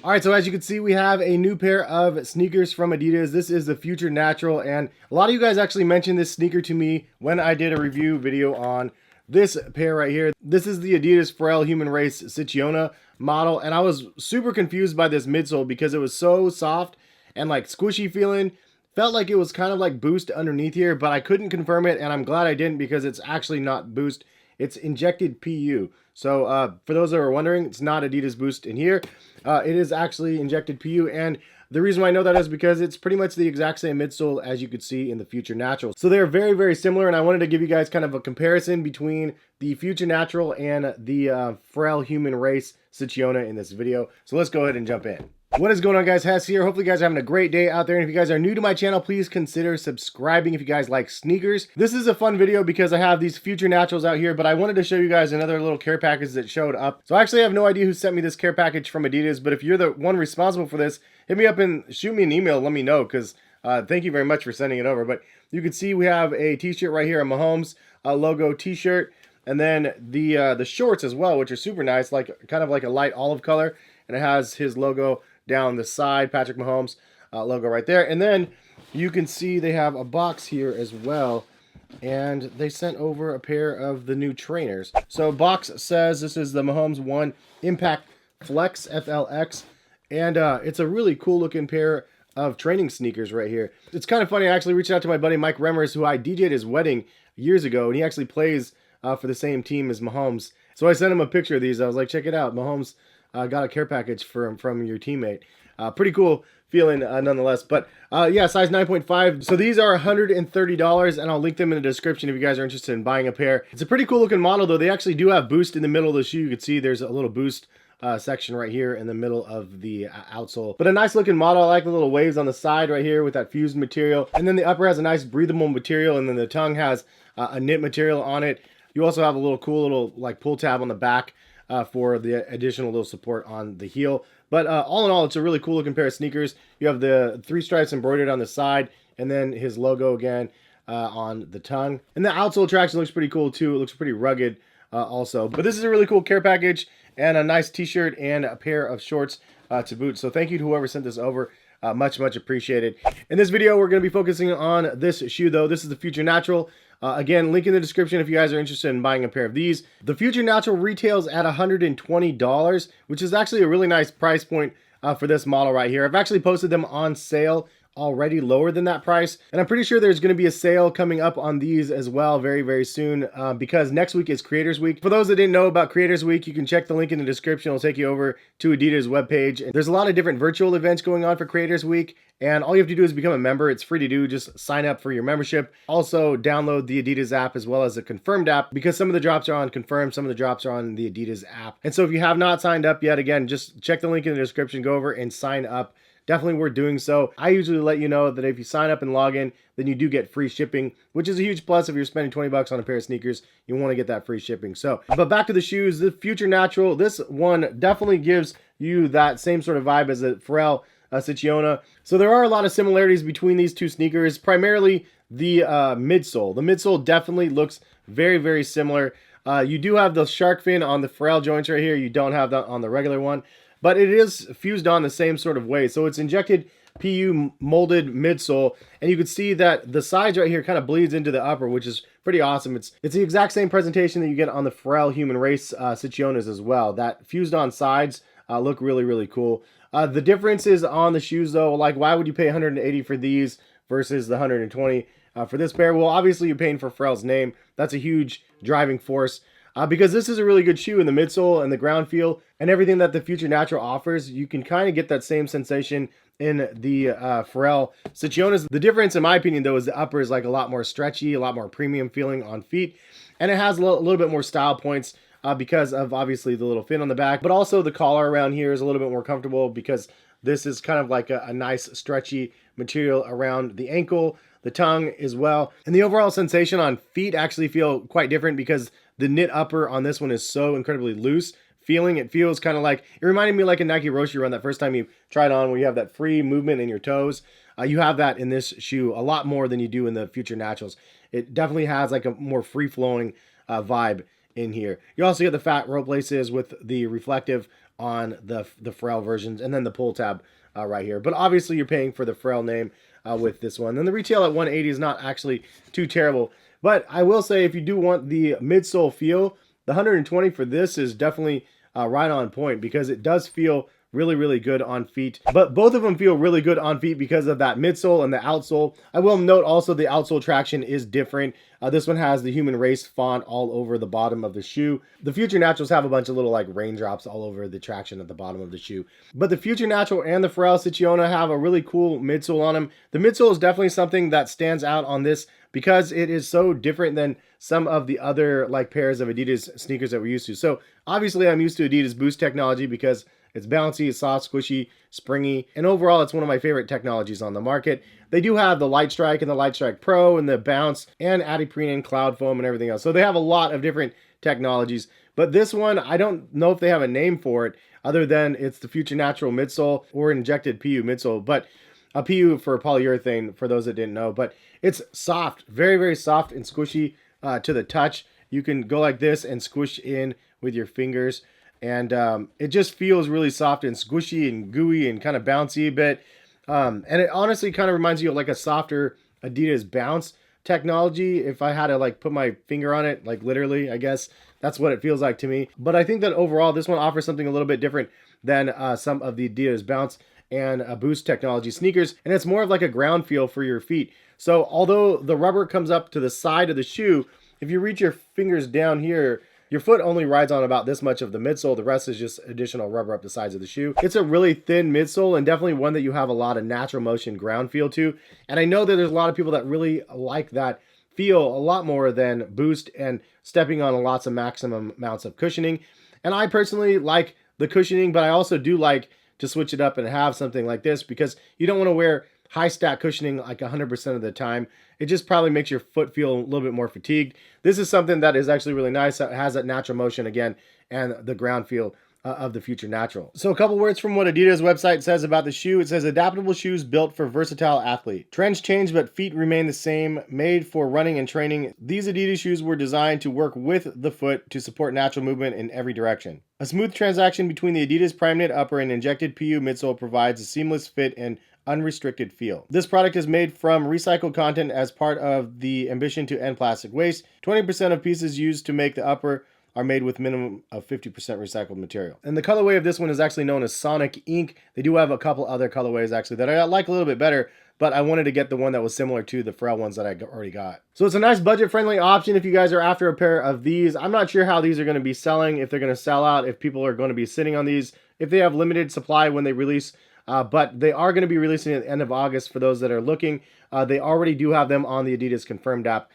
All right, so as you can see, we have a new pair of sneakers from Adidas. This is the FutureNatural, and a lot of you guys actually mentioned this sneaker to me when I did a review video on this pair right here. This is the Adidas Pharrell Humanrace Sichona model, and I was super confused by this midsole because it was so soft and like squishy feeling. Felt like it was kind of like Boost underneath here, but I couldn't confirm it, and I'm glad I didn't because it's actually not Boost. It's injected PU. So for those that are wondering, it's not Adidas Boost in here. It is actually injected PU, and the reason why I know that is because it's pretty much the exact same midsole as you could see in the FutureNatural. So they're very, very similar, and I wanted to give you guys kind of a comparison between the FutureNatural and the Pharrell Humanrace Sichona in this video. So let's go ahead and jump in. What is going on, guys? Hess here. Hopefully you guys are having a great day out there, and if you guys are new to my channel, please consider subscribing if you guys like sneakers. This is a fun video because I have these FutureNaturals out here, but I wanted to show you guys another little care package that showed up. So I actually have no idea who sent me this care package from Adidas, but if you're the one responsible for this, hit me up and shoot me an email, let me know, because thank you very much for sending it over. But you can see we have a t-shirt right here, a Mahomes logo t-shirt, and then the shorts as well, which are super nice, like kind of like a light olive color, and it has his logo down the side, Patrick Mahomes logo right there. And then you can see they have a box here as well, and they sent over a pair of the new trainers. So box says this is the Mahomes 1 Impact Flex FLX, and it's a really cool looking pair of training sneakers right here. It's kind of funny, I actually reached out to my buddy Mike Remmers, who I DJ'd his wedding years ago, and he actually plays for the same team as Mahomes. So I sent him a picture of these. I was like, check it out, Mahomes got a care package from your teammate. Pretty cool feeling nonetheless. But yeah, size 9.5. So these are $130, and I'll link them in the description if you guys are interested in buying a pair. It's a pretty cool looking model, though. They actually do have Boost in the middle of the shoe. You can see there's a little Boost section right here in the middle of the outsole. But a nice looking model. I like the little waves on the side right here with that fused material. And then the upper has a nice breathable material, and then the tongue has a knit material on it. You also have a little cool little like pull tab on the back for the additional little support on the heel. But all in all, it's a really cool looking pair of sneakers. You have the 3 stripes embroidered on the side, and then his logo again on the tongue. And the outsole traction looks pretty cool too. It looks pretty rugged also. But this is a really cool care package, and a nice t-shirt and a pair of shorts to boot. So thank you to whoever sent this over. Much appreciated. In this video, we're going to be focusing on this shoe, though. This is the FutureNatural. Again, link in the description if you guys are interested in buying a pair of these. The FutureNatural retails at $120, which is actually a really nice price point for this model right here. I've actually posted them on sale already lower than that price, and I'm pretty sure there's going to be a sale coming up on these as well very soon, because next week is Creators Week. For those that didn't know about Creators Week, you can check the link in the description. It'll take you over to Adidas webpage, and there's a lot of different virtual events going on for Creators Week, and all you have to do is become a member. It's free to do. Just sign up for your membership. Also download the Adidas app as well as the Confirmed app, because some of the drops are on Confirmed, some of the drops are on the Adidas app. And so if you have not signed up yet, again, just check the link in the description, go over and sign up. Definitely worth doing so. I usually let you know that if you sign up and log in, then you do get free shipping, which is a huge plus. If you're spending 20 bucks on a pair of sneakers, you want to get that free shipping. So, but back to the shoes, the FutureNatural, this one definitely gives you that same sort of vibe as the Pharrell Sichona. So there are a lot of similarities between these two sneakers, primarily the midsole. The midsole definitely looks very similar. You do have the shark fin on the Pharrell joints right here. You don't have that on the regular one. But it is fused on the same sort of way. So it's injected PU molded midsole, and you can see that the sides right here kind of bleeds into the upper, which is pretty awesome. It's the exact same presentation that you get on the Pharrell Humanrace Sichonas as well. That fused on sides look really cool. The differences on the shoes though, like why would you pay 180 for these versus the 120 for this pair? Well, obviously you're paying for Pharrell's name. That's a huge driving force. Because this is a really good shoe in the midsole and the ground feel and everything that the FutureNatural offers. You can kind of get that same sensation in the Pharrell Sichonas. The difference, in my opinion, though, is the upper is like a lot more stretchy, a lot more premium feeling on feet, and it has a little bit more style points because of obviously the little fin on the back, but also the collar around here is a little bit more comfortable because this is kind of like a nice stretchy material around the ankle, the tongue as well. And the overall sensation on feet actually feel quite different because the knit upper on this one is so incredibly loose feeling. It feels kind of like, it reminded me like a Nike Roshi Run that first time you tried on where you have that free movement in your toes. You have that in this shoe a lot more than you do in the FutureNaturals. It definitely has like a more free-flowing vibe in here. You also get the fat rope laces with the reflective on the Pharrell versions, and then the pull tab right here. But obviously you're paying for the Pharrell name with this one. Then the retail at 180 is not actually too terrible. But I will say if you do want the midsole feel, the 120 for this is definitely right on point because it does feel really good on feet. But both of them feel really good on feet because of that midsole and the outsole. I will note also the outsole traction is different. This one has the Humanrace font all over the bottom of the shoe. The FutureNaturals have a bunch of little like raindrops all over the traction at the bottom of the shoe. But the FutureNatural and the Pharrell Sichona have a really cool midsole on them. The midsole is definitely something that stands out on this because it is so different than some of the other like pairs of Adidas sneakers that we're used to. So obviously I'm used to Adidas Boost technology because it's bouncy, it's soft, squishy, springy, and overall it's one of my favorite technologies on the market. They do have the Light Strike and the Light Strike Pro and the Bounce and ADIPRENE Cloud Foam and everything else. So they have a lot of different technologies. But this one, I don't know if they have a name for it other than it's the FutureNatural midsole or injected PU midsole, but a PU for polyurethane for those that didn't know. But it's soft, very soft and squishy to the touch. You can go like this and squish in with your fingers. And it just feels really soft and squishy and gooey and kind of bouncy a bit. And it honestly kind of reminds you of like a softer Adidas Bounce technology. If I had to like put my finger on it, like literally, I guess that's what it feels like to me. But I think that overall this one offers something a little bit different than some of the Adidas Bounce and Boost technology sneakers. And it's more of like a ground feel for your feet. So although the rubber comes up to the side of the shoe, if you reach your fingers down here, your foot only rides on about this much of the midsole. The rest is just additional rubber up the sides of the shoe. It's a really thin midsole and definitely one that you have a lot of natural motion ground feel to. And I know that there's a lot of people that really like that feel a lot more than Boost and stepping on lots of maximum amounts of cushioning. And I personally like the cushioning, but I also do like to switch it up and have something like this because you don't want to wear high stack cushioning like 100% of the time. It just probably makes your foot feel a little bit more fatigued. This is something that is actually really nice. It has that natural motion again and the ground feel of the FutureNatural. So a couple words from what Adidas website says about the shoe. It says adaptable shoes built for versatile athlete. Trends change but feet remain the same. Made for running and training. These Adidas shoes were designed to work with the foot to support natural movement in every direction. A smooth transaction between the Adidas Primeknit upper and injected PU midsole provides a seamless fit and unrestricted feel. This product is made from recycled content as part of the ambition to end plastic waste. 20% of pieces used to make the upper are made with minimum of 50% recycled material. And the colorway of this one is actually known as Sonic Ink. They do have a couple other colorways actually that I like a little bit better, but I wanted to get the one that was similar to the Pharrell ones that I already got. So it's a nice budget-friendly option if you guys are after a pair of these. I'm not sure how these are going to be selling, if they're going to sell out, if people are going to be sitting on these, if they have limited supply when they release. But they are going to be releasing at the end of August for those that are looking. They already do have them on the Adidas Confirmed app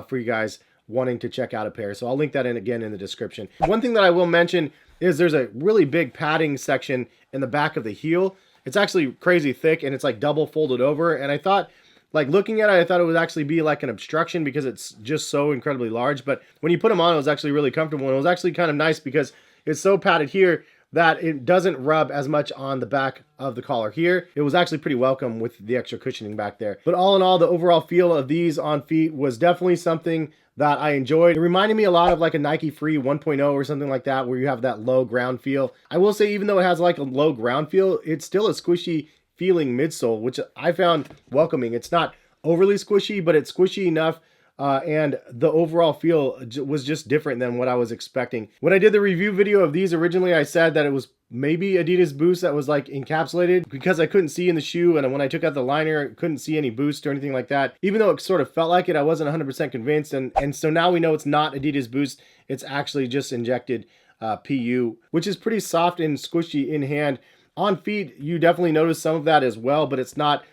for you guys wanting to check out a pair. So I'll link that in again in the description. One thing that I will mention is there's a really big padding section in the back of the heel. It's actually crazy thick and it's like double folded over. And I thought, like looking at it, I thought it would actually be like an obstruction because it's just so incredibly large. But when you put them on, it was actually really comfortable. And it was actually kind of nice because it's so padded here that it doesn't rub as much on the back of the collar here. It was actually pretty welcome with the extra cushioning back there. But all in all, the overall feel of these on feet was definitely something that I enjoyed. It reminded me a lot of like a Nike Free 1.0 or something like that, where you have that low ground feel. I will say, even though it has like a low ground feel, it's still a squishy feeling midsole, which I found welcoming. It's not overly squishy, but it's squishy enough and the overall feel was just different than what I was expecting. When I did the review video of these originally, I said that it was maybe Adidas Boost that was like encapsulated, because I couldn't see in the shoe, and when I took out the liner, I couldn't see any boost or anything like that. Even though it sort of felt like it, I wasn't 100% convinced, and so now we know it's not Adidas Boost. It's actually just injected PU, which is pretty soft and squishy in hand. On feet, you definitely notice some of that as well, but it's not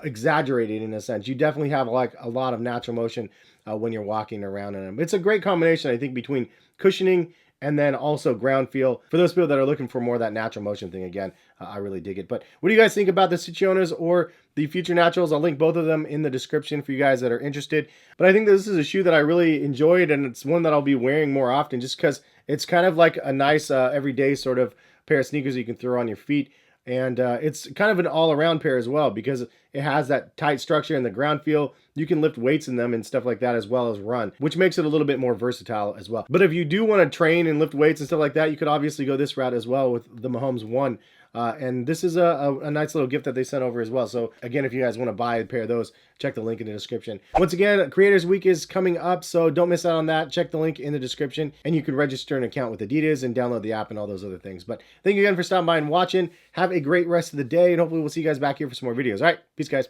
exaggerated in a sense. You definitely have like a lot of natural motion when you're walking around in them. It's a great combination, I think, between cushioning and then also ground feel. For those people that are looking for more of that natural motion thing, again, I really dig it. But what do you guys think about the Sichonas or the FutureNaturals? I'll link both of them in the description for you guys that are interested. But I think this is a shoe that I really enjoyed, and it's one that I'll be wearing more often just because it's kind of like a nice everyday sort of pair of sneakers you can throw on your feet. And it's kind of an all-around pair as well, because it has that tight structure and the ground feel. You can lift weights in them and stuff like that, as well as run, which makes it a little bit more versatile as well. But if you do want to train and lift weights and stuff like that, you could obviously go this route as well with the Mahomes 1. And this is a nice little gift that they sent over as well. So again, if you guys want to buy a pair of those, check the link in the description. Once again, Creators Week is coming up, so don't miss out on that. Check the link in the description, and you can register an account with Adidas and download the app and all those other things. But thank you again for stopping by and watching. Have a great rest of the day, and hopefully we'll see you guys back here for some more videos. All right, peace, guys.